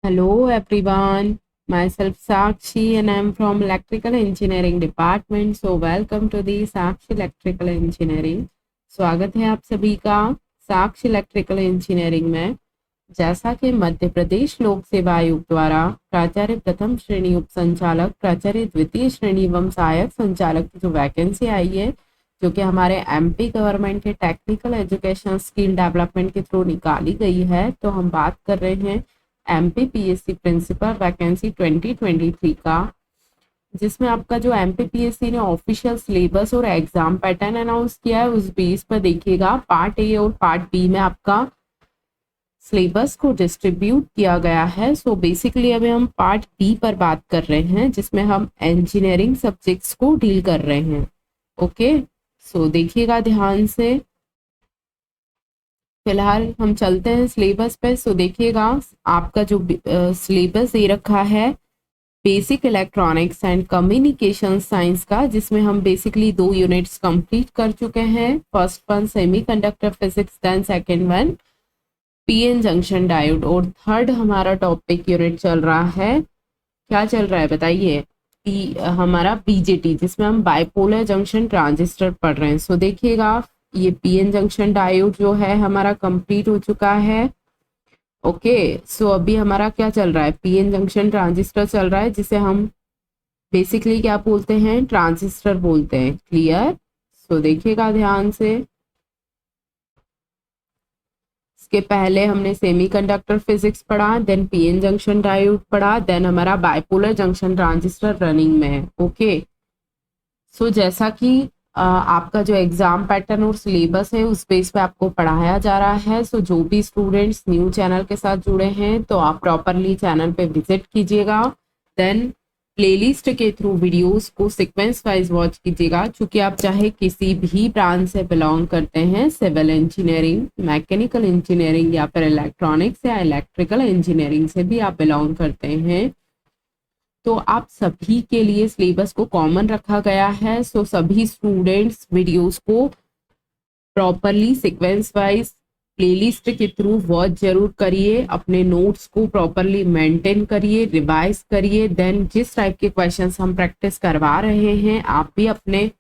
Hello everyone, myself Sakshi and I am from Electrical Engineering Department. So welcome to the Sakshi Electrical Engineering. स्वागत है आप सभी का साक्षी electrical engineering में। जैसा कि मध्य प्रदेश लोक सेवा आयोग द्वारा प्राचार्य प्रथम श्रेणी उप संचालक, प्राचार्य द्वितीय श्रेणी एवं सहायक संचालक की जो वैकेंसी आई है, जो कि हमारे एमपी गवर्नमेंट के टेक्निकल एजुकेशन स्किल डेवलपमेंट के थ्रू निकाली गई है, तो हम बात कर रहे हैं एमपीपीएससी प्रिंसिपल वैकेंसी 2023 का, जिसमें आपका जो एमपीपीएससी ने ऑफिशियल सिलेबस और एग्जाम पैटर्न अनाउंस किया है, उस बेस पर देखिएगा पार्ट ए और पार्ट बी में आपका सिलेबस को डिस्ट्रीब्यूट किया गया है। सो बेसिकली अभी हम पार्ट बी पर बात कर रहे हैं, जिसमें हम इंजीनियरिंग सब्जेक्ट्स को डील कर रहे हैं। ओके, सो देखिएगा ध्यान से। फिलहाल हम चलते हैं सिलेबस पे। सो देखिएगा आपका जो सिलेबस दे रखा है basic electronics and communication science का, जिसमें हम बेसिकली 2 यूनिट्स कंप्लीट कर चुके हैं। First one semiconductor physics, then second one PN junction diode, और थर्ड हमारा टॉपिक यूनिट चल रहा है, क्या चल रहा है बताइए, हमारा बीजेटी, जिसमें हम बाइपोलर जंक्शन ट्रांजिस्टर पढ़ रहे हैं। सो देखिएगा ये पीएन जंक्शन डायोड जो है हमारा कंप्लीट हो चुका है। ओके, सो अभी हमारा क्या चल रहा है, पीएन जंक्शन ट्रांजिस्टर चल रहा है, जिसे हम बेसिकली क्या बोलते हैं, ट्रांजिस्टर बोलते हैं। क्लियर? सो देखिएगा ध्यान से। इसके पहले हमने सेमीकंडक्टर फिजिक्स पढ़ा, देन पीएन जंक्शन डायोड पढ़ा, देन हमारा बाइपोलर जंक्शन ट्रांजिस्टर रनिंग में है। ओके, सो जैसा कि आपका जो एग्जाम पैटर्न और सिलेबस है उस बेस पे आपको पढ़ाया जा रहा है। सो जो भी स्टूडेंट्स न्यू चैनल के साथ जुड़े हैं, तो आप प्रॉपरली चैनल पे विजिट कीजिएगा, देन प्लेलिस्ट के थ्रू वीडियोस को सीक्वेंस वाइज वॉच कीजिएगा। चूंकि आप चाहे किसी भी ब्रांच से बिलोंग करते हैं, सिविल इंजीनियरिंग, मैकेनिकल इंजीनियरिंग या फिर इलेक्ट्रॉनिक्स या इलेक्ट्रिकल इंजीनियरिंग से भी आप बिलोंग करते हैं, तो आप सभी के लिए सिलेबस को कॉमन रखा गया है। सो सभी स्टूडेंट्स वीडियोस को प्रॉपरली सीक्वेंस वाइज प्लेलिस्ट के थ्रू वॉच जरूर करिए, अपने नोट्स को प्रॉपरली मेंटेन करिए, रिवाइज करिए। देन जिस टाइप के क्वेश्चंस हम प्रैक्टिस करवा रहे हैं, आप भी अपने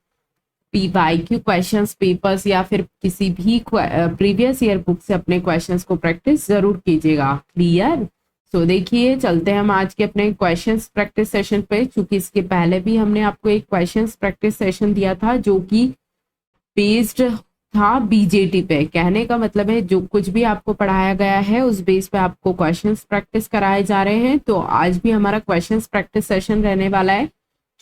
पीवाईक्यू क्वेश्चंस पेपर्स या फिर किसी भी प्रीवियस ईयर बुक से अपने क्वेश्चंस को प्रैक्टिस जरूर कीजिएगा। क्लियर? सो देखिए, चलते हैं हम आज के अपने क्वेश्चंस प्रैक्टिस सेशन पे। चूंकि इसके पहले भी हमने आपको एक क्वेश्चंस प्रैक्टिस सेशन दिया था, जो कि बेस्ड था बीजेटी पे। कहने का मतलब है जो कुछ भी आपको पढ़ाया गया है उस बेस पे आपको क्वेश्चंस प्रैक्टिस कराए जा रहे हैं। तो आज भी हमारा क्वेश्चंस प्रैक्टिस सेशन रहने वाला है,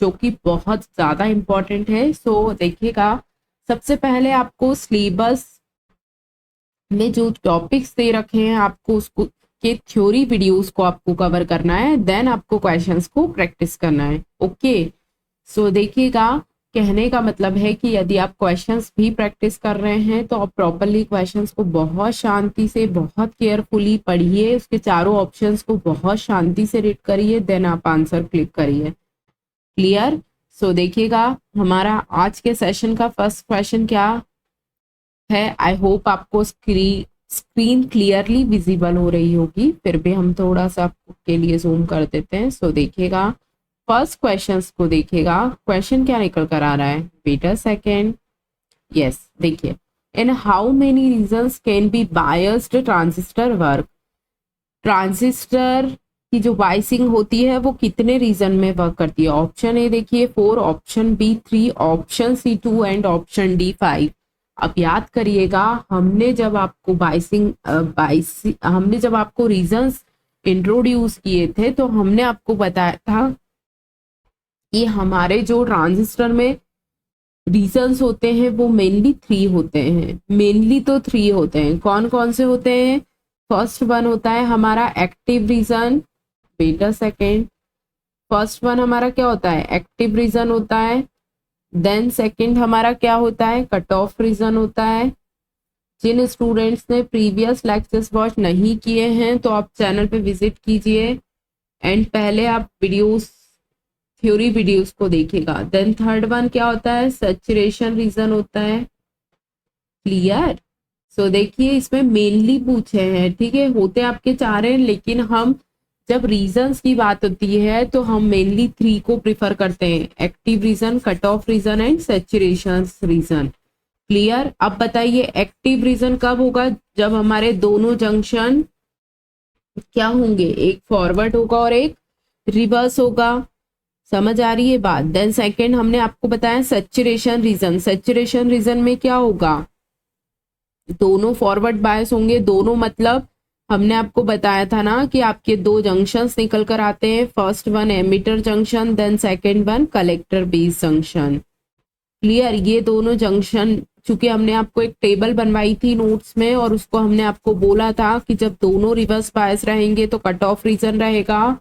जो कि बहुत ज्यादा इंपॉर्टेंट है। सो देखिएगा, सबसे पहले आपको सिलेबस में जो टॉपिक्स दे रखे हैं, आपको उसको के थ्योरी वीडियोस को आपको कवर करना है, देन आपको क्वेश्चंस को प्रैक्टिस करना है। ओके, सो देखिएगा, कहने का मतलब है कि यदि आप क्वेश्चंस भी प्रैक्टिस कर रहे हैं, तो आप प्रॉपरली क्वेश्चंस को बहुत शांति से, बहुत केयरफुली पढ़िए, उसके चारों ऑप्शंस को बहुत शांति से रीड करिए, देन आप आंसर क्लिक करिए। क्लियर? सो देखिएगा, हमारा आज के सेशन का फर्स्ट क्वेश्चन क्या है। आई होप आपको स्क्रीन क्लियरली विजिबल हो रही होगी, फिर भी हम थोड़ा सा आपके लिए जूम कर देते हैं। सो देखिएगा, फर्स्ट क्वेश्चन को देखिएगा, क्वेश्चन क्या निकल कर आ रहा है, वेट अ सेकेंड। यस, देखिए, in how many regions can be biased transistor work. Transistor की जो बाइसिंग होती है वो कितने रीजन में वर्क करती है। ऑप्शन ए देखिए 4, option B 3, option C 2 and option D 5। अब याद करिएगा, हमने जब आपको हमने जब आपको रीजंस इंट्रोड्यूस किए थे, तो हमने आपको बताया था कि हमारे जो ट्रांजिस्टर में रीजंस होते हैं वो मेनली 3 होते हैं। मेनली तो 3 होते हैं। कौन कौन से होते हैं? फर्स्ट वन होता है हमारा active region. Wait a second, first one हमारा क्या होता है, एक्टिव रीजन होता है। देन सेकंड हमारा क्या होता है, कट ऑफ रीजन होता है। जिन स्टूडेंट्स ने प्रीवियस लेक्चर्स वॉच नहीं किए हैं, तो आप चैनल पे विजिट कीजिए एंड पहले आप वीडियोस, थ्योरी वीडियोस को देखिएगा। देन थर्ड वन क्या होता है, सैचुरेशन रीजन होता है। क्लियर? सो देखिए, इसमें मेनली पूछे हैं, ठीक है, होते आपके 4 हैं, लेकिन हम जब रीजंस की बात होती है तो हम मेनली 3 को प्रिफर करते हैं, active region, cut off region and saturation region. Clear? अब बताइए एक्टिव रीजन कब होगा? जब हमारे दोनों जंक्शन क्या होंगे, एक फॉरवर्ड होगा और एक रिवर्स होगा। समझ आ रही है बात? देन सेकंड हमने आपको बताया सैचुरेशन रीजन। सैचुरेशन रीजन में क्या होगा, दोनों फॉरवर्ड बायस होंगे। दोनों मतलब हमने आपको बताया था ना कि आपके दो जंक्शंस निकल कर आते हैं, first one emitter junction, then second one collector base junction. Clear? ये दोनों जंक्शन, चूंकि हमने आपको एक टेबल बनवाई थी नोट्स में और उसको हमने आपको बोला था कि जब दोनों रिवर्स बायस रहेंगे तो कट ऑफ रीजन रहेगा,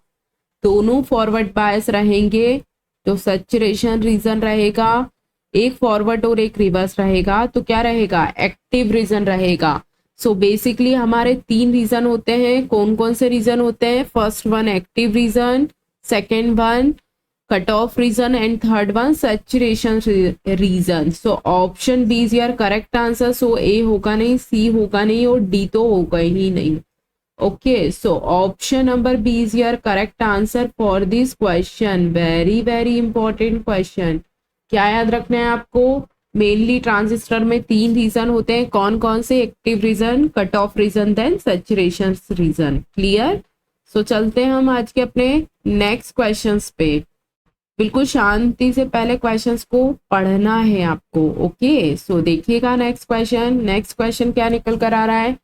दोनों फॉरवर्ड बायस रहेंगे तो सैचुरेशन रीजन रहेगा, एक फॉरवर्ड और एक रिवर्स रहेगा तो क्या रहेगा, एक्टिव रीजन रहेगा। सो बेसिकली हमारे 3 रीजन होते हैं। कौन कौन से रीजन होते हैं? First one active region, second one cut off region and third one saturation region. So option B is your correct answer. So A होगा नहीं, सी होगा नहीं और डी तो होगा ही नहीं। Okay, so option number B is your correct answer for this question. Very very important question. क्या याद रखना है आपको? मेनली ट्रांजिस्टर में 3 रीजन होते हैं। कौन कौन से? Active region, cut off region, then saturation region. Clear? So चलते हैं हम आज के अपने नेक्स्ट क्वेश्चंस पे। बिल्कुल शांति से पहले क्वेश्चंस को पढ़ना है आपको। ओके, सो देखिएगा नेक्स्ट क्वेश्चन। नेक्स्ट क्वेश्चन क्या निकल कर आ रहा है?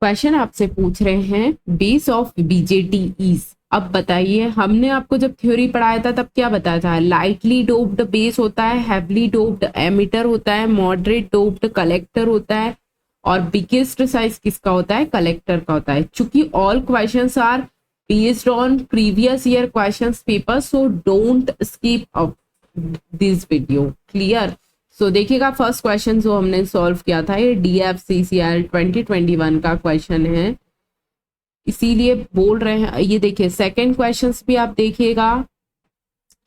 क्वेश्चन आपसे पूछ रहे हैं बेस ऑफ बीजेटी इज। अब बताइए, हमने आपको जब थ्योरी पढ़ाया था तब क्या बताया था? लाइटली डोप्ड बेस होता है, हैवली डोप्ड एमिटर होता है, मॉडरेट डोप्ड कलेक्टर होता है और बिगेस्ट साइज किसका होता है? कलेक्टर का होता है। चूंकि all questions are based on previous year questions paper, so don't skip up this video. Clear? So देखिएगा फर्स्ट क्वेश्चन जो हमने सॉल्व किया था ये DFCCL 2021 का क्वेश्चन है, इसीलिए बोल रहे हैं। ये देखिए सेकंड क्वेश्चंस भी आप देखिएगा,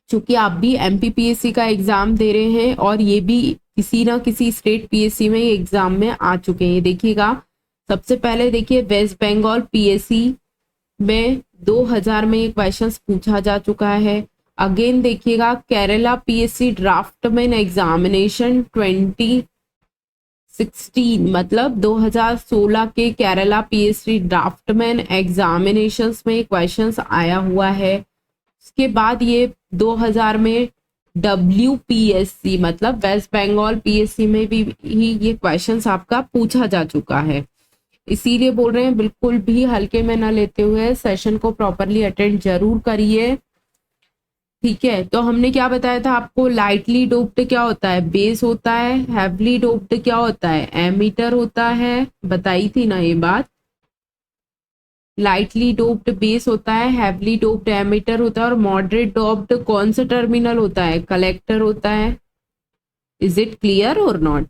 चूंकि आप भी MPPSC का एग्जाम दे रहे हैं और ये भी किसी ना किसी स्टेट PSC में एग्जाम में आ चुके हैं। देखिएगा सबसे पहले देखिए वेस्ट बंगाल PSC में 2000 में ये क्वेश्चन पूछा जा चुका है। अगेन देखिएगा केरला PSC ड्राफ्टमैन एग्जामिनेशन 2016 मतलब 2016 के केरला PSC ड्राफ्टमैन एग्जामिनेशंस में क्वेश्चंस आया हुआ है। उसके बाद ये 2000 में WPSC मतलब वेस्ट बंगाल PSC में भी ये क्वेश्चंस आपका पूछा जा चुका है। इसीलिए बोल रहे हैं बिल्कुल भी हल्के में ना लेते हुए सेशन को प्रॉपरली अटेंड जरूर करिए। ठीक है, तो हमने क्या बताया था आपको? लाइटली डोप्ड क्या होता है? बेस होता है। हैवली डोप्ड क्या होता है? एमीटर होता है। बताई थी ना ये बात। लाइटली डोप्ड बेस होता है, हैवली डोप्ड एमीटर होता है और मॉडरेट डोप्ड कौन सा टर्मिनल होता है? कलेक्टर होता है। इज इट क्लियर और नॉट?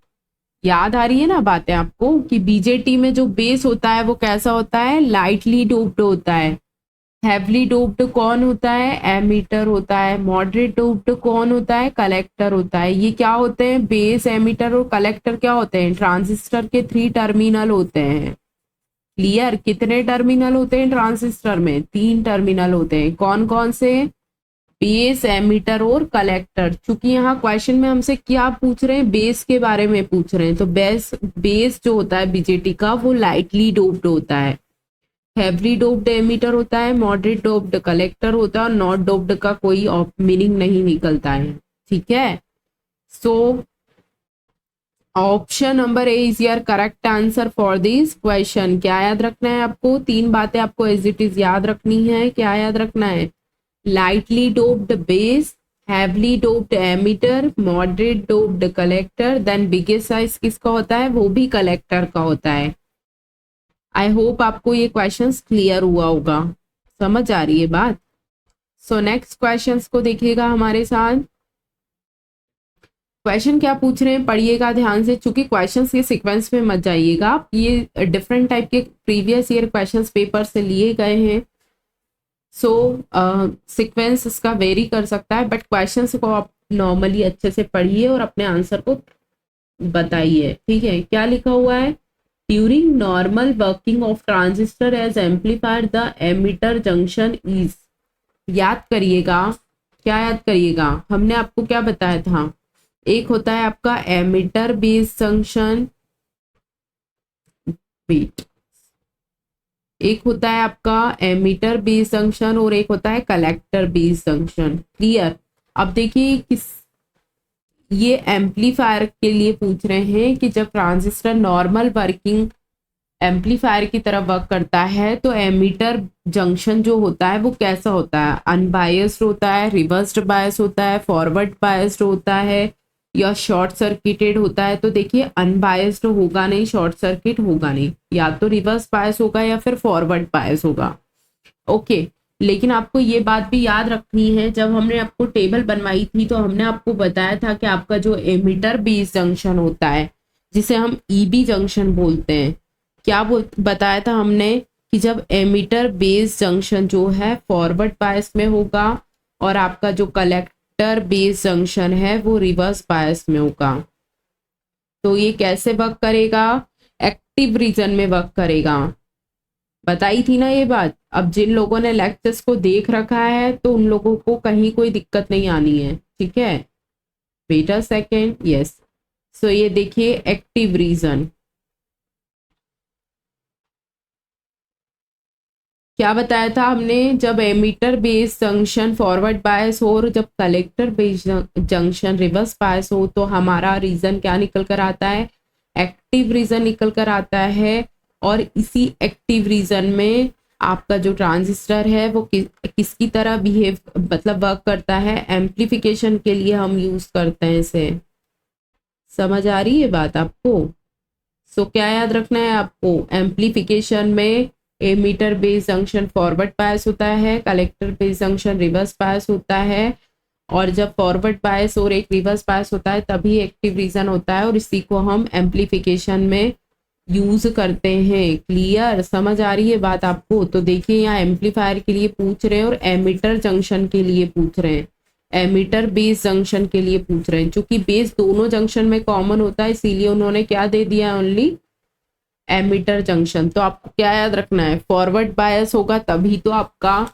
याद आ रही है ना बातें आपको कि बीजेटी में जो बेस होता है वो कैसा होता है? लाइटली डोप्ड होता है। हैवली डोप्ड कौन होता है? एमीटर होता है। मॉडरेट डोप्ड कौन होता है? कलेक्टर होता है। ये क्या होते हैं? बेस, एमीटर और कलेक्टर क्या होते हैं? ट्रांजिस्टर के 3 टर्मिनल होते हैं। क्लियर? कितने टर्मिनल होते हैं ट्रांजिस्टर में? 3 टर्मिनल होते हैं। कौन कौन से? बेस, एमीटर और कलेक्टर। चूंकि यहाँ क्वेश्चन में हमसे क्या पूछ रहे हैं? बेस के बारे में पूछ रहे हैं, तो बेस जो होता है बीजेटी का वो लाइटली डोप्ड होता है। हैवली डोप्ड एमीटर होता है, मॉडरेट डोप्ड कलेक्टर होता है और नॉट डोप्ड का कोई मीनिंग नहीं निकलता है। ठीक है, so option number A is your correct answer for this question. क्या याद रखना है आपको? 3 बातें आपको एज इट इज याद रखनी है। क्या याद रखना है? Lightly doped base, heavily doped emitter, moderate doped collector, then biggest size किसका होता है? वो भी कलेक्टर का होता है। आई होप आपको ये क्वेश्चंस क्लियर हुआ होगा। समझ आ रही है बात? सो नेक्स्ट क्वेश्चंस को देखिएगा हमारे साथ। क्वेश्चन क्या पूछ रहे हैं पढ़िएगा ध्यान से, चूंकि क्वेश्चंस के सीक्वेंस में मत जाइएगा। ये डिफरेंट टाइप के प्रीवियस ईयर क्वेश्चंस पेपर से लिए गए हैं, सो सीक्वेंस इसका वेरी कर सकता है, बट क्वेश्चंस को आप नॉर्मली अच्छे से पढ़िए और अपने आंसर को बताइए। ठीक है, क्या लिखा हुआ है? During normal working of transistor as amplifier the emitter junction is, याद करिएगा, क्या याद करिएगा, हमने आपको क्या बताया था, एक होता है आपका एमिटर बेस जंक्शन, वेट, एक होता है आपका एमिटर बेस जंक्शन और एक होता है कलेक्टर बेस जंक्शन। क्लियर। अब देखिए किस, ये एम्पलीफायर के लिए पूछ रहे हैं कि जब ट्रांजिस्टर नॉर्मल वर्किंग एम्पलीफायर की तरह वर्क करता है तो एमिटर जंक्शन जो होता है वो कैसा होता है, अनबायस्ड होता है, रिवर्स्ड बायस होता है, फॉरवर्ड बायस्ड होता है या शॉर्ट सर्किटेड होता है। तो देखिए अनबायस्ड होगा नहीं, शॉर्ट सर्किट होगा नहीं, या तो रिवर्स बायस होगा या फिर फॉरवर्ड बायस होगा। ओके, लेकिन आपको ये बात भी याद रखनी है, जब हमने आपको टेबल बनवाई थी तो हमने आपको बताया था कि आपका जो एमिटर बेस जंक्शन होता है जिसे हम ईबी जंक्शन बोलते हैं, क्या बताया था हमने कि जब एमिटर बेस जंक्शन जो है फॉरवर्ड बायस में होगा और आपका जो कलेक्टर बेस जंक्शन है वो रिवर्स बायस में होगा। तो ये कैसे वर्क करेगा, एक्टिव रीजन में वर्क करेगा, बताई थी ना ये बात। अब जिन लोगों ने लेक्चर्स को देख रखा है तो उन लोगों को कहीं कोई दिक्कत नहीं आनी है, ठीक है। Wait a second, yes. So ये देखिए एक्टिव रीजन, क्या बताया था हमने, जब emitter base junction forward bias हो और जब collector base junction reverse bias हो तो हमारा रीजन क्या निकल कर आता है, एक्टिव रीजन निकल कर आता है। और इसी एक्टिव रीजन में आपका जो ट्रांजिस्टर है वो किसकी तरह बिहेव, मतलब वर्क करता है, एम्प्लीफिकेशन के लिए हम यूज करते हैं इसे। समझ आ रही है बात आपको। सो क्या याद रखना है आपको, एम्प्लीफिकेशन में emitter base junction forward bias होता है, collector base junction reverse bias होता है, और जब फॉरवर्ड बायस और एक रिवर्स बायस होता है तभी एक्टिव रीजन होता है और इसी को हम एम्प्लीफिकेशन में यूज करते हैं। क्लियर, समझ आ रही है बात आपको। तो देखिए यहाँ एम्पलीफायर के लिए पूछ रहे हैं और एमिटर जंक्शन के लिए पूछ रहे हैं, एमिटर बेस जंक्शन के लिए पूछ रहे हैं। चूंकि बेस दोनों जंक्शन में कॉमन होता है इसीलिए उन्होंने क्या दे दिया, ओनली एमिटर जंक्शन। तो आपको क्या याद रखना है, फॉरवर्ड बायस होगा तभी तो आपका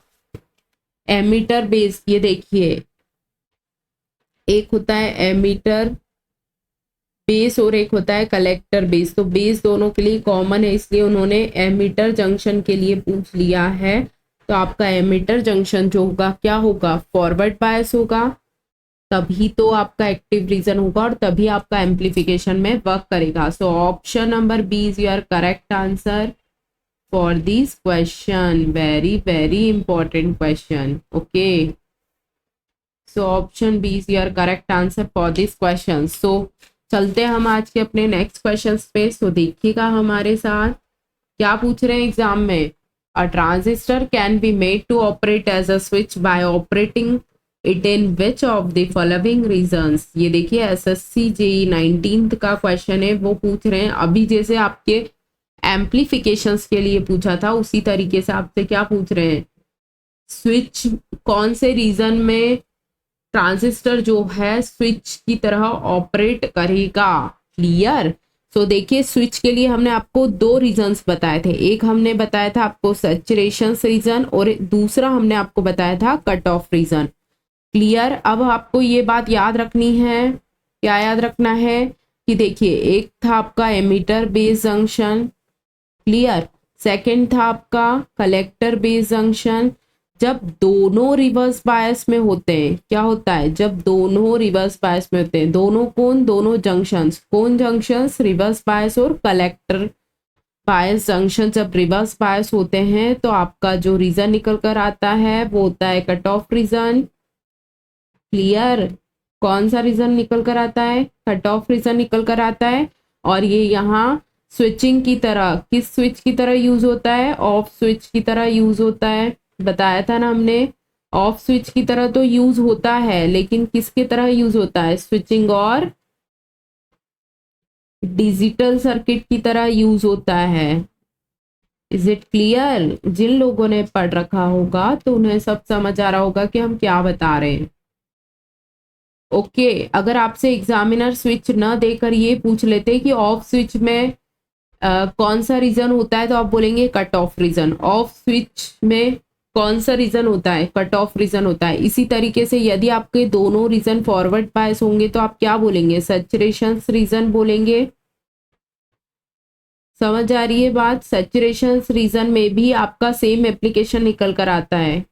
एमिटर बेस, ये देखिए एक होता है एमिटर बेस और एक होता है कलेक्टर बेस, तो बेस दोनों के लिए कॉमन है इसलिए उन्होंने एमिटर जंक्शन के लिए पूछ लिया है। तो आपका एमिटर जंक्शन जो होगा क्या होगा, फॉरवर्ड बायस होगा, तभी तो आपका एक्टिव रीजन होगा और तभी आपका एम्प्लीफिकेशन में वर्क करेगा। So option number B is your correct answer for this question, very very important question. Okay, so option B is your correct answer for this question. So चलते हैं हम आज के अपने नेक्स्ट क्वेश्चन पे। सो देखिएगा हमारे साथ क्या पूछ रहे हैं एग्जाम में, a transistor can be made to operate as a switch by operating it in which of the following regions. ये देखिए एसएससी जेई 19th का क्वेश्चन है, वो पूछ रहे हैं अभी जैसे आपके एम्प्लीफिकेशंस के लिए पूछा था उसी तरीके से आपसे क्या पूछ रहे हैं, स्विच कौन से रीजन में ट्रांजिस्टर जो है स्विच की तरह ऑपरेट करेगा। क्लियर। सो देखिए स्विच के लिए हमने आपको दो रीजंस बताए थे, एक हमने बताया था आपको सैचुरेशन रीजन और दूसरा हमने आपको बताया था कट ऑफ रीजन। क्लियर। अब आपको ये बात याद रखनी है, क्या याद रखना है कि देखिए एक था आपका emitter base junction, clear, second था आपका कलेक्टर बेस जंक्शन। जब दोनों रिवर्स बायस में होते हैं क्या होता है, जब दोनों रिवर्स बायस में होते हैं, दोनों कौन, दोनों जंक्शंस, कौन जंक्शंस, रिवर्स बायस और कलेक्टर बायस जंक्शन जब रिवर्स बायस होते हैं तो आपका जो रीजन निकल कर आता है वो होता है कट ऑफ रीजन। क्लियर। कौन सा रीजन निकल कर आता है, कट ऑफ रीजन निकल कर आता है। और ये यहाँ स्विचिंग की तरह, किस स्विच की तरह यूज होता है, ऑफ स्विच की तरह यूज होता है, बताया था ना हमने, ऑफ स्विच की तरह तो यूज होता है लेकिन किसकी तरह यूज होता है, स्विचिंग और डिजिटल सर्किट की तरह यूज होता है। Is it clear. जिन लोगों ने पढ़ रखा होगा तो उन्हें सब समझ आ रहा होगा कि हम क्या बता रहे हैं। ओके, अगर आपसे एग्जामिनर स्विच न देकर ये पूछ लेते कि ऑफ स्विच में कौन सा रीजन होता है, तो आप बोलेंगे cut off region. Off switch में कौन सा रीजन होता है, कट ऑफ रीजन होता है। इसी तरीके से यदि आपके दोनों रीजन फॉरवर्ड बायस होंगे तो आप क्या बोलेंगे, सैचुरेशन रीजन बोलेंगे। समझ आ रही है बात। सैचुरेशन रीजन में भी आपका सेम एप्लीकेशन निकल कर आता है,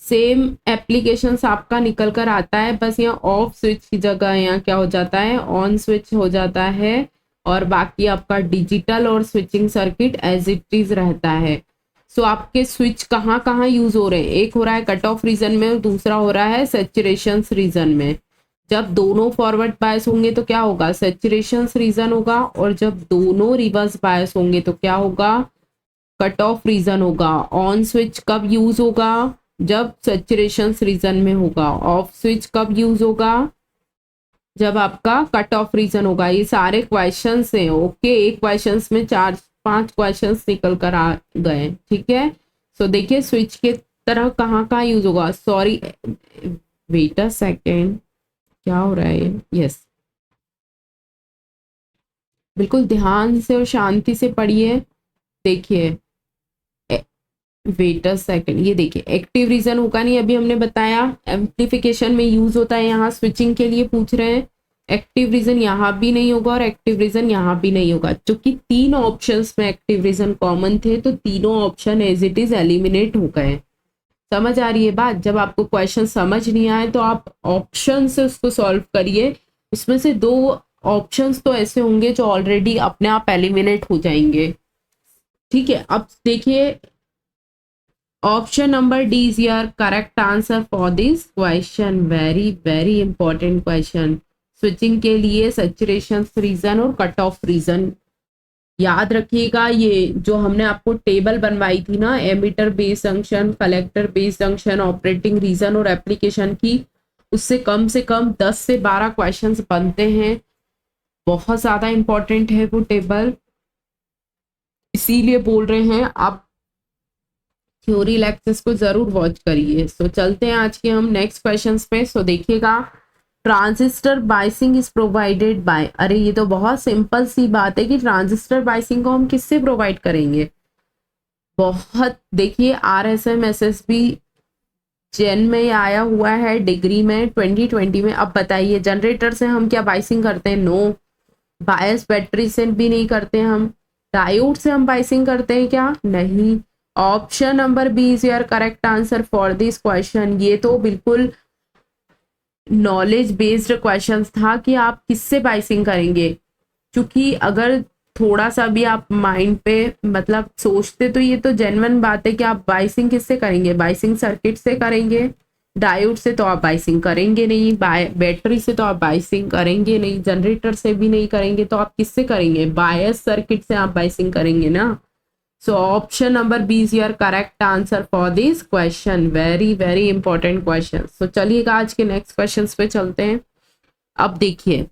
सेम एप्लीकेशंस आपका निकल कर आता है, बस यहाँ ऑफ स्विच की जगह यहाँ क्या हो जाता है, ऑन स्विच हो जाता है, और बाकी आपका डिजिटल और switching circuit as it is रहता है। सो आपके स्विच कहाँ कहाँ यूज हो रहे हैं, एक हो रहा है कट ऑफ रीजन में और दूसरा हो रहा है सैचुरेशन रीजन में। जब दोनों फॉरवर्ड बायस होंगे तो क्या होगा, सैचुरेशन रीजन होगा, और जब दोनों रिवर्स बायस होंगे तो क्या होगा, कट ऑफ रीजन होगा। ऑन स्विच कब यूज होगा, जब सैचुरेशन रीजन में होगा। ऑफ स्विच कब यूज होगा, जब आपका कट ऑफ रीजन होगा। ये सारे क्वेश्चंस हैं, ओके। एक क्वेश्चंस में 4-5 क्वेश्चंस निकल कर आ गए, ठीक है। सो देखिए स्विच के तरह कहाँ कहाँ यूज होगा। सॉरी, वेट अ सेकेंड, क्या हो रहा है, यस। बिल्कुल ध्यान से और शांति से पढ़िए। देखिए वेट अ सेकंड, ये देखिए एक्टिव रीजन होगा नहीं, अभी हमने बताया एम्प्लीफिकेशन में यूज होता है, यहाँ स्विचिंग के लिए पूछ रहे हैं। एक्टिव रीजन यहाँ भी नहीं होगा और एक्टिव रीजन यहाँ भी नहीं होगा, क्योंकि तीन ऑप्शंस में एक्टिव रीजन कॉमन थे तो तीनों option as it is eliminate हो गए। समझ आ रही है बात। जब आपको क्वेश्चन समझ नहीं आए तो आप ऑप्शन से उसको सॉल्व करिए, उसमें से दो ऑप्शंस तो ऐसे होंगे जो ऑलरेडी अपने आप एलिमिनेट हो जाएंगे, ठीक है। अब देखिए option number D is your correct answer for this question. Very very important question. Switching के लिए सैचुरेशन रीजन और कट ऑफ रीजन याद रखिएगा। ये जो हमने आपको टेबल बनवाई थी ना, emitter base junction, collector base junction, operating region और एप्लीकेशन की, उससे कम से कम 10 से 12 क्वेश्चंस बनते हैं। बहुत ज्यादा इंपॉर्टेंट है वो टेबल, इसीलिए बोल रहे हैं आप थ्योरी लेक्चर्स को जरूर वॉच करिए। सो चलते हैं आज के हम नेक्स्ट क्वेश्चंस पे। सो देखिएगा, transistor biasing is provided by, अरे ये तो बहुत सिंपल सी बात है कि ट्रांजिस्टर बाइसिंग को हम किससे प्रोवाइड करेंगे। बहुत देखिए RSM-SSB जेन में आया हुआ है, डिग्री में 2020 में। अब बताइए जनरेटर से हम क्या बाइसिंग करते हैं, नो। बायस बैटरी से भी नहीं करते हम। डायोड से हम बाइसिंग करते हैं क्या, नहीं। Option number B is your correct answer for this question. ये तो बिल्कुल नॉलेज बेस्ड क्वेश्चन था कि आप किससे बाइसिंग करेंगे, क्योंकि अगर थोड़ा सा भी आप माइंड पे मतलब सोचते तो ये तो जेन्युइन बात है कि आप बाइसिंग किससे करेंगे, बाइसिंग सर्किट से करेंगे। डायोड से तो आप बाइसिंग करेंगे नहीं, बैटरी से तो आप बाइसिंग करेंगे नहीं, जनरेटर से भी नहीं करेंगे, तो आप किससे करेंगे, बायस सर्किट से आप बाइसिंग करेंगे ना। So option number B is your correct answer for this question. Very very important question. So चलिएगा आज के नेक्स्ट क्वेश्चन पे चलते हैं। अब देखिए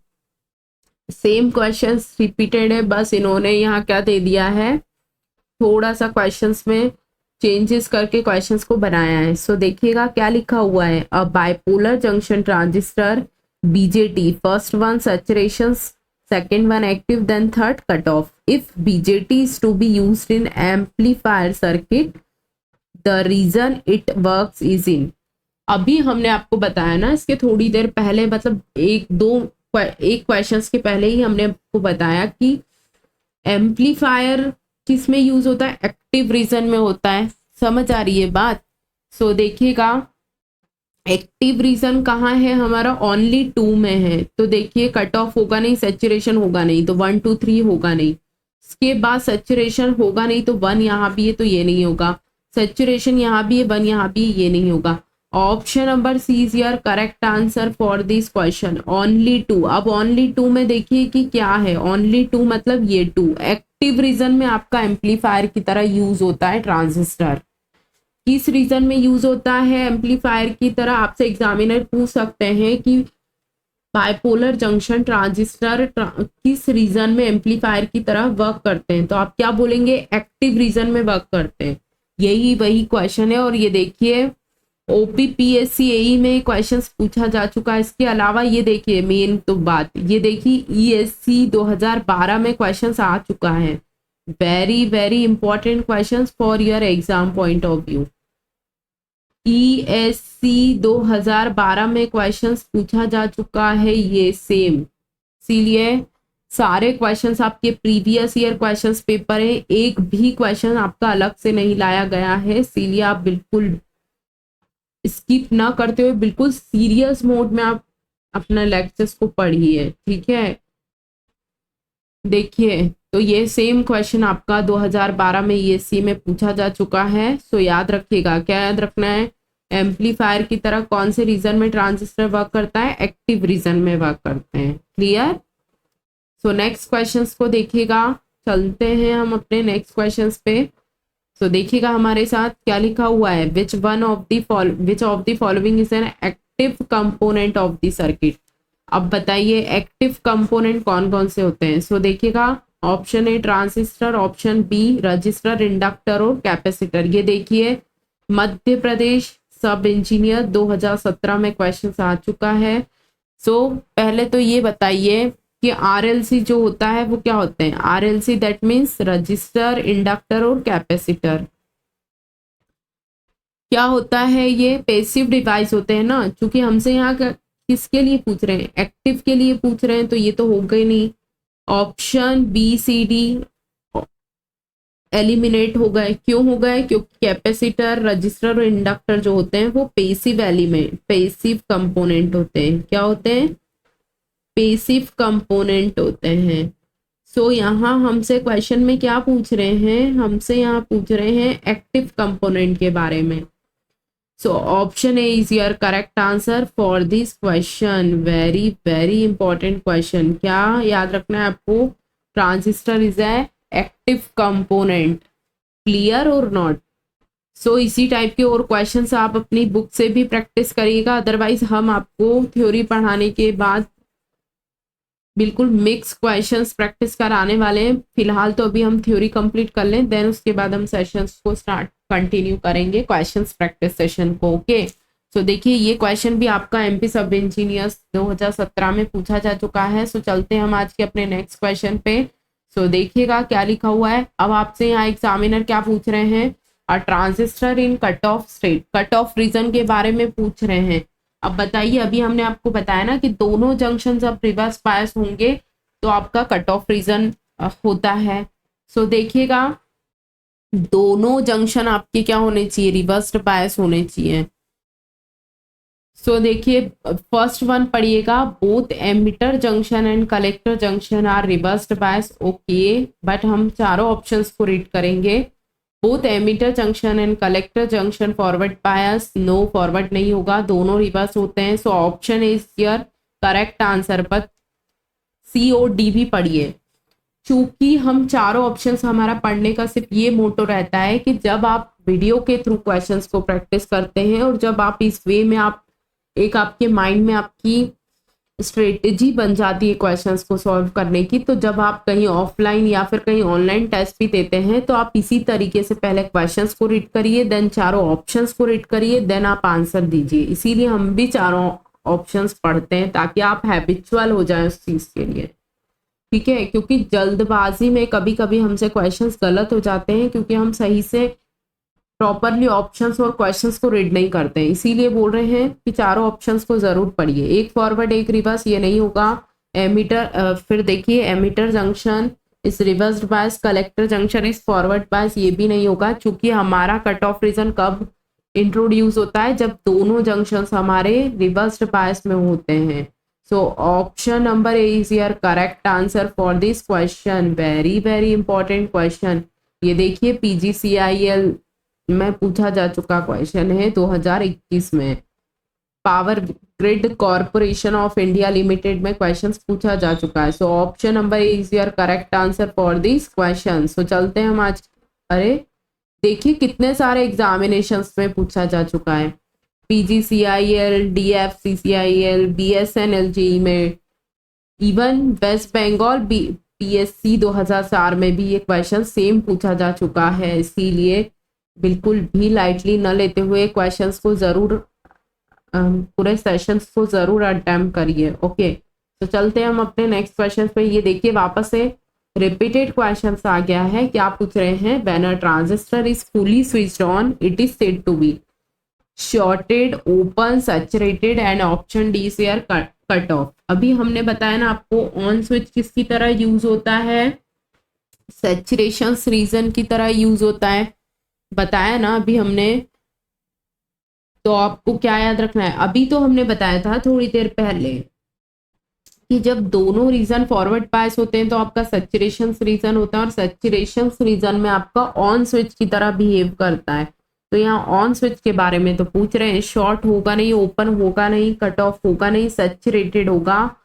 सेम क्वेश्चंस रिपीटेड है, बस इन्होंने यहाँ क्या दे दिया है, थोड़ा सा क्वेश्चंस में चेंजेस करके क्वेश्चंस को बनाया है। सो देखिएगा क्या लिखा हुआ है, a bipolar junction transistor BJT, first one saturation, second one active, then third cutoff. If BJT is to be used in amplifier circuit, the reason it works is in, अभी हमने आपको बताया ना इसके थोड़ी देर पहले, मतलब एक क्वेश्चंस के पहले ही हमने आपको बताया कि एम्पलीफायर किस में यूज होता है, एक्टिव रीजन में होता है। समझ आ रही है बात। सो देखिएगा एक्टिव रीजन कहाँ है हमारा, ओनली 2 में है, तो देखिए कट ऑफ होगा नहीं, सैचुरेशन होगा नहीं, तो 1 2 3 होगा नहीं। इसके बाद सैचुरेशन होगा नहीं तो 1 यहाँ भी है तो ये नहीं होगा, सैचुरेशन यहाँ भी है 1 यहाँ भी है, ये नहीं होगा। Option number C is your correct answer for this question, only 2। अब ओनली 2 में देखिए कि क्या है, ओनली 2 मतलब ये 2 एक्टिव रीजन में आपका एम्पलीफायर की तरह यूज होता है ट्रांजिस्टर। किस रीजन में यूज होता है एम्पलीफायर की तरह, आपसे एग्जामिनर पूछ सकते हैं कि बाइपोलर जंक्शन ट्रांजिस्टर किस रीजन में एम्पलीफायर की तरह वर्क करते हैं, तो आप क्या बोलेंगे, एक्टिव रीजन में वर्क करते हैं। यही वही क्वेश्चन है। और ये देखिए OPPSC AE में क्वेश्चंस पूछा जा चुका है। इसके अलावा ये देखिए मेन तो बात ये देखिए ESC 2012 में क्वेश्चंस आ चुका है। Very very important questions for your exam point of view. ESC 2012 में क्वेश्चंस पूछा जा चुका है ये सेम, इसीलिए सारे क्वेश्चंस आपके प्रीवियस ईयर क्वेश्चंस पेपर है, एक भी क्वेश्चन आपका अलग से नहीं लाया गया है, इसीलिए आप बिल्कुल स्किप ना करते हुए बिल्कुल सीरियस मोड में आप अपना लेक्चर्स को पढ़िए, ठीक है। देखिए तो ये सेम क्वेश्चन आपका 2012 में ESC में पूछा जा चुका है। सो याद रखिएगा, क्या याद रखना है, एम्पलीफायर की तरह कौन से रीजन में ट्रांजिस्टर वर्क करता है, एक्टिव रीजन में वर्क करते हैं। क्लियर। सो नेक्स्ट क्वेश्चंस को देखिएगा, चलते हैं हम अपने नेक्स्ट क्वेश्चंस पे। तो देखिएगा हमारे साथ क्या लिखा हुआ है, विच of the following is an active component of the circuit. अब बताइए एक्टिव कंपोनेंट कौन कौन से होते हैं। सो देखिएगा option A transistor, option B resistor, inductor और कैपेसिटर। ये देखिए मध्य प्रदेश सब इंजीनियर 2017 में क्वेश्चन आ चुका है। सो पहले तो ये बताइए कि RLC जो होता है वो क्या होते हैं। RLC that means register, inductor और कैपेसिटर। क्या होता है, ये पैसिव डिवाइस होते हैं ना, क्योंकि हमसे यहाँ किसके लिए पूछ रहे हैं, एक्टिव के लिए पूछ रहे हैं, तो ये तो होगा ही नहीं। ऑप्शन BCD एलिमिनेट हो गए। क्यों हो गए, क्योंकि कैपेसिटर, रजिस्टर और इंडक्टर जो होते हैं वो पैसिव एलिमेंट, पैसिव कंपोनेंट होते हैं। क्या होते हैं, पैसिव कंपोनेंट होते हैं। सो यहाँ हमसे क्वेश्चन में क्या पूछ रहे हैं, हमसे यहाँ पूछ रहे हैं एक्टिव कंपोनेंट के बारे में। So option A is your correct answer for this question. Very very important question. क्या याद रखना है आपको, transistor is a active component. Clear और नॉट। सो इसी टाइप के और क्वेश्चंस आप अपनी बुक से भी प्रैक्टिस करिएगा, अदरवाइज हम आपको थ्योरी पढ़ाने के बाद बिल्कुल मिक्स क्वेश्चंस प्रैक्टिस कराने वाले हैं। फिलहाल तो अभी हम थ्योरी कंप्लीट कर लें, देन उसके बाद हम सेशंस को कंटिन्यू करेंगे, क्वेश्चंस प्रैक्टिस सेशन को। ओके। सो देखिए ये क्वेश्चन भी आपका MP सब इंजीनियर्स 2017 में पूछा जा चुका है। सो चलते हैं हम आज के अपने नेक्स्ट क्वेश्चन पे। सो देखिएगा क्या लिखा हुआ है। अब आपसे यहाँ एग्जामिनर क्या पूछ रहे हैं, a transistor in cut off state, cut off region के बारे में पूछ रहे हैं। अब बताइए, अभी हमने आपको बताया ना कि दोनों जंक्शन जब रिवर्स बायस होंगे तो आपका कट ऑफ रीजन होता है। सो देखिएगा दोनों जंक्शन आपके क्या होने चाहिए, रिवर्स्ड बायस होने चाहिए। सो देखिए फर्स्ट वन पढ़िएगा, both emitter junction and collector junction are reversed bias. Okay, but हम चारों ऑप्शंस को रीड करेंगे। Both emitter junction and collector junction forward bias, no forward नहीं होगा, दोनों रिवर्स होते हैं। So option is your correct answer. But C और D भी पढ़िए, चूंकि हम चारों ऑप्शंस, हमारा पढ़ने का सिर्फ ये मोटो रहता है कि जब आप वीडियो के थ्रू क्वेश्चंस को प्रैक्टिस करते हैं और जब आप इस वे में आप एक आपके माइंड में आपकी स्ट्रेटेजी बन जाती है क्वेश्चंस को सॉल्व करने की, तो जब आप कहीं ऑफलाइन या फिर कहीं ऑनलाइन टेस्ट भी देते हैं तो आप इसी तरीके से पहले क्वेश्चंस को रीड करिए, देन चारों ऑप्शंस को रीड करिए, देन आप आंसर दीजिए। इसीलिए हम भी चारों ऑप्शंस पढ़ते हैं ताकि आप हैबिचुअल हो जाए उस चीज के लिए, ठीक है। क्योंकि जल्दबाजी में कभी कभी हमसे क्वेश्चंस गलत हो जाते हैं क्योंकि हम सही से प्रॉपरली ऑप्शंस और क्वेश्चंस को रीड नहीं करते हैं। इसीलिए बोल रहे हैं कि चारों ऑप्शंस को जरूर पढ़िए, एक फॉरवर्ड एक रिवर्स ये नहीं होगा। एमीटर फिर देखिए एमीटर जंक्शन इस रिवर्स्ड बायस, कलेक्टर जंक्शन इस फॉरवर्ड बायस, ये भी नहीं होगा, क्योंकि हमारा कट ऑफ रीजन कब इंट्रोड्यूस होता है, जब दोनों जंक्शंस हमारे रिवर्स्ड बायस में होते हैं। So option number A is your correct answer for this question. Very very important question. ये देखिए PGCIL में पूछा जा चुका क्वेश्चन है 2021 में। Power grid corporation of India limited में क्वेश्चन पूछा जा चुका है। So option number is your correct answer for this question. So चलते हैं हम आज, अरे देखिए कितने सारे एग्जामिनेशंस में पूछा जा चुका है, PGCIL, DFCCIL, BSNL जेई में, इवन वेस्ट बंगाल PSC 2004 में भी ये क्वेश्चन सेम पूछा जा चुका है। इसीलिए बिल्कुल भी लाइटली न लेते हुए क्वेश्चंस को जरूर पूरे सेशंस को जरूर अटेम्प्ट करिए। ओके, तो चलते हैं हम अपने नेक्स्ट क्वेश्चन पे। ये देखिए वापस से रिपीटेड क्वेश्चन आ गया है। क्या पूछ रहे हैं? When a transistor is fully switched on it is said to be shorted, open, saturated and option D से आर कट ऑफ। अभी हमने बताया ना आपको ऑन स्विच किसकी तरह यूज होता है, सैचुरेशन रीजन की तरह यूज होता है, बताया ना अभी हमने। तो आपको क्या याद रखना है? अभी तो हमने बताया था थोड़ी देर पहले कि जब दोनों रीजन फॉरवर्ड बायस होते हैं तो आपका सैचुरेशन रीजन होता है, और सैचुरेशन रीजन में आपका ऑन स्विच की तरह बिहेव करता है। तो यहाँ ऑन स्विच के बारे में तो पूछ रहे हैं, शॉर्ट होगा नहीं, ओपन होगा नहीं, कट ऑफ होगा नहीं, सैचुरेटेड होगा।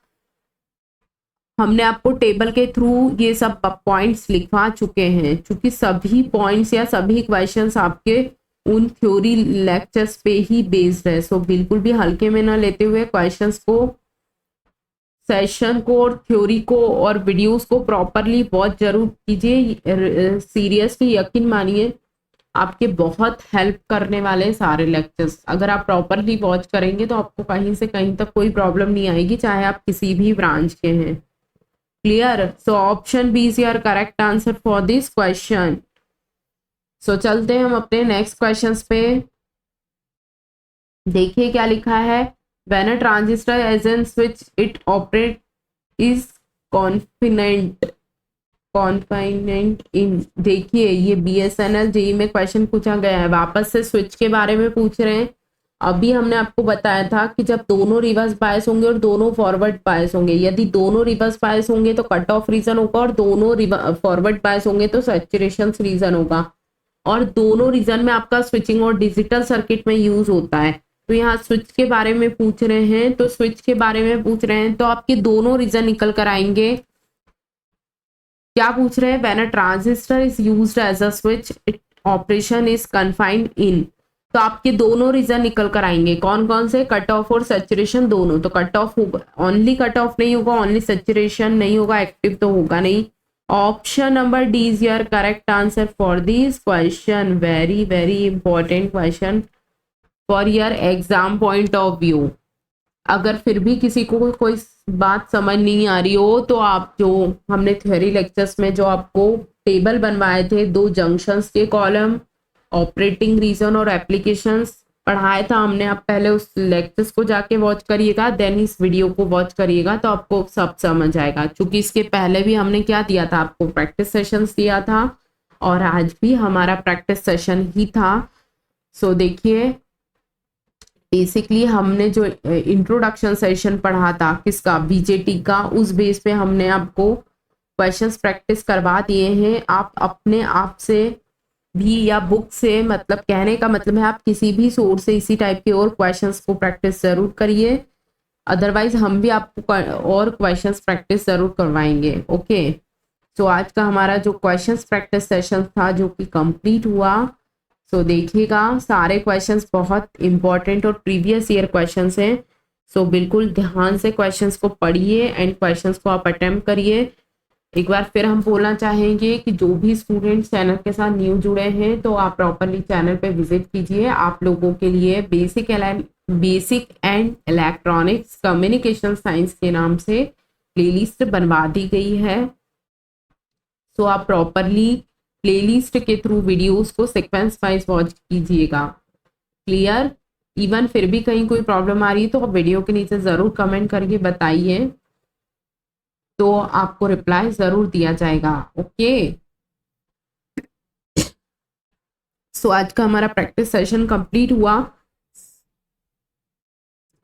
हमने आपको टेबल के थ्रू ये सब पॉइंट्स लिखवा चुके हैं, क्योंकि सभी पॉइंट्स या सभी क्वेश्चंस आपके उन थ्योरी लेक्चर्स पे ही बेस्ड है। सो बिल्कुल भी हल्के में ना लेते हुए क्वेश्चंस को, सेशन को और थ्योरी को और वीडियोस को प्रॉपरली वॉच जरूर कीजिए। सीरियसली यकीन मानिए आपके बहुत हेल्प करने वाले सारे लेक्चर्स। अगर आप प्रॉपरली वॉच करेंगे तो आपको कहीं से कहीं तक कोई प्रॉब्लम नहीं आएगी, चाहे आप किसी भी ब्रांच के हैं। Clear? So option B is your correct answer for this question. So चलते हैं हम अपने नेक्स्ट क्वेश्चन पे। देखिए क्या लिखा है। When a transistor as an switch it operate is confinement confinement in. देखिए ये BSNL जेई में क्वेश्चन पूछा गया है, वापस से स्विच के बारे में पूछ रहे हैं। अभी हमने आपको बताया था कि जब दोनों रिवर्स बायस होंगे और दोनों फॉरवर्ड बायस होंगे, यदि दोनों रिवर्स बायस होंगे तो कट ऑफ रीजन होगा, और दोनों फॉरवर्ड बायस होंगे तो सैचुरेशन रीजन होगा। और दोनों रीजन में आपका स्विचिंग और डिजिटल सर्किट में यूज होता है। तो यहाँ स्विच के बारे में पूछ रहे हैं, तो स्विच के बारे में पूछ रहे हैं तो आपके दोनों रीजन निकल कर आएंगे। क्या पूछ रहे हैं? When a transistor is used as a switch it operation is confined in. तो आपके दोनों रीजन निकल कर आएंगे। कौन कौन से? कट ऑफ और सैचुरेशन दोनों। तो कट ऑफ होगा, ओनली कट ऑफ नहीं होगा, ओनली सैचुरेशन नहीं होगा, एक्टिव तो होगा नहीं। Option number D is your correct answer for this question. Very very important question for your exam point of view. अगर फिर भी किसी को कोई बात समझ नहीं आ रही हो तो आप जो हमने थ्योरी लेक्चर्स में जो आपको टेबल बनवाए थे, दो जंक्शंस के कॉलम, ऑपरेटिंग रीजन और एप्लीकेशंस पढ़ाया था हमने, आप पहले उस लेक्चर्स को जाके वॉच करिएगा, देन इस वीडियो को वॉच करिएगा तो आपको सब समझ आएगा। क्योंकि इसके पहले भी हमने क्या दिया था आपको? प्रैक्टिस सेशंस दिया था, और आज भी हमारा प्रैक्टिस सेशन ही था। सो देखिए बेसिकली हमने जो इंट्रोडक्शन सेशन पढ़ा था किसका? बीजेटी का। उस बेस पे हमने आपको क्वेश्चंस प्रैक्टिस करवा दिए हैं। आप अपने आप से भी या बुक से, मतलब कहने का मतलब है आप किसी भी सोर्स से इसी टाइप के और क्वेश्चंस को प्रैक्टिस जरूर करिए। अदरवाइज हम भी आपको और क्वेश्चंस प्रैक्टिस जरूर करवाएंगे। ओके, तो आज का हमारा जो क्वेश्चंस प्रैक्टिस सेशन था जो कि कंप्लीट हुआ। सो देखिएगा सारे क्वेश्चंस बहुत इंपॉर्टेंट और प्रीवियस ईयर क्वेश्चंस हैं। सो बिल्कुल ध्यान से क्वेश्चंस को पढ़िए एंड क्वेश्चंस को आप अटेम्प्ट करिए। एक बार फिर हम बोलना चाहेंगे कि जो भी स्टूडेंट्स चैनल के साथ न्यू जुड़े हैं तो आप प्रॉपरली चैनल पे विजिट कीजिए। आप लोगों के लिए basic and electronics communication science के नाम से प्लेलिस्ट बनवा दी गई है। सो आप प्रॉपरली प्लेलिस्ट के थ्रू वीडियोस को सीक्वेंस वाइज वॉच कीजिएगा। क्लियर? इवन फिर भी कहीं कोई प्रॉब्लम आ रही है तो आप वीडियो के नीचे जरूर कमेंट करके बताइए, तो आपको रिप्लाई जरूर दिया जाएगा। ओके, सो आज का हमारा प्रैक्टिस सेशन कंप्लीट हुआ।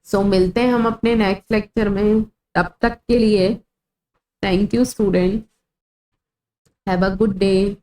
सो मिलते हैं हम अपने नेक्स्ट लेक्चर में। तब तक के लिए thank you student, have a good day.